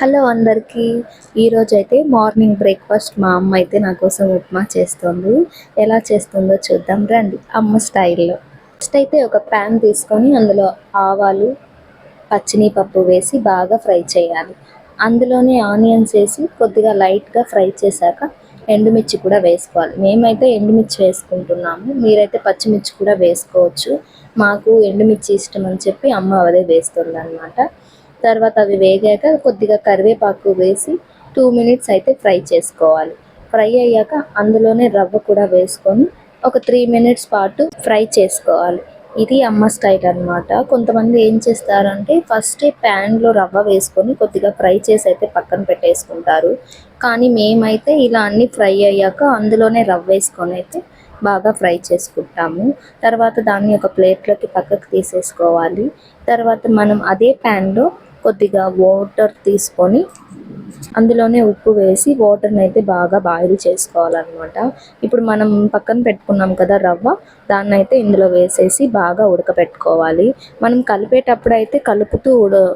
Hello అందరికీ. ఈరోజైతే morning breakfast మా అమ్మ అయితే నా కోసం ఉప్మా చేస్తుంది. ఎలా చేస్తుందో చూద్దాం రండి అమ్మ స్టైల్లో. ఫస్ట్ అయితే ఒక ప్యాన్ తీసుకొని అందులో ఆవాలు, పచ్చినిపప్పు వేసి బాగా ఫ్రై చేయాలి. అందులోనే ఆనియన్స్ వేసి కొద్దిగా లైట్గా ఫ్రై చేశాక ఎండుమిర్చి కూడా వేసుకోవాలి. మేమైతే ఎండుమిర్చి వేసుకుంటున్నాము, మీరైతే పచ్చిమిర్చి కూడా వేసుకోవచ్చు. మాకు ఎండుమిర్చి ఇష్టం అని చెప్పి అమ్మ అదే వేస్తుంది అనమాట. తర్వాత అవి వేగాక కొద్దిగా కరివేపాకు వేసి 2 మినిట్స్ అయితే ఫ్రై చేసుకోవాలి. ఫ్రై అయ్యాక అందులోనే రవ్వ కూడా వేసుకొని ఒక 3 మినిట్స్ పాటు ఫ్రై చేసుకోవాలి. ఇది అమ్మ స్టైల్ అనమాట. కొంతమంది ఏం చేస్తారంటే ఫస్టే ప్యాన్లో రవ్వ వేసుకొని కొద్దిగా ఫ్రై చేసి అయితే పక్కన పెట్టేసుకుంటారు. కానీ మేమైతే ఇలా అన్నీ ఫ్రై అయ్యాక అందులోనే రవ్వ వేసుకొని అయితే బాగా ఫ్రై చేసుకుంటాము. తర్వాత దాన్ని ఒక ప్లేట్లోకి పక్కకు తీసేసుకోవాలి. తర్వాత మనం అదే ప్యాన్లో కొద్దిగా వాటర్ తీసుకొని అందులోనే ఉప్పు వేసి వాటర్ని అయితే బాగా బాయిల్ చేసుకోవాలన్నమాట. ఇప్పుడు మనం పక్కన పెట్టుకున్నాం కదా రవ్వ, దాన్ని అయితే ఇందులో వేసేసి బాగా ఉడకపెట్టుకోవాలి. మనం కలిపేటప్పుడు అయితే కలుపుతూ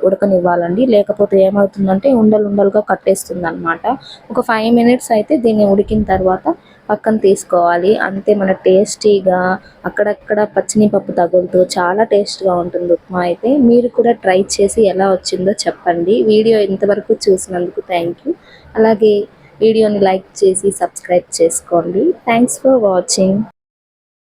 ఉడకనివ్వాలండి, లేకపోతే ఏమవుతుందంటే ఉండలు ఉండలుగా కట్టేస్తుంది అనమాట. ఒక 5 మినిట్స్ అయితే దీన్ని ఉడికిన తర్వాత పక్కన తీసుకోవాలి. అంతే, మన టేస్టీగా అక్కడక్కడ పచ్చినిపప్పు తగులుతూ చాలా టేస్ట్గా ఉంటుంది ఉప్మా అయితే. మీరు కూడా ట్రై చేసి ఎలా వచ్చిందో చెప్పండి. వీడియో ఇంతవరకు చూసినందుకు థ్యాంక్ యూ. అలాగే వీడియోని లైక్ చేసి సబ్స్క్రైబ్ చేసుకోండి. Thanks for watching.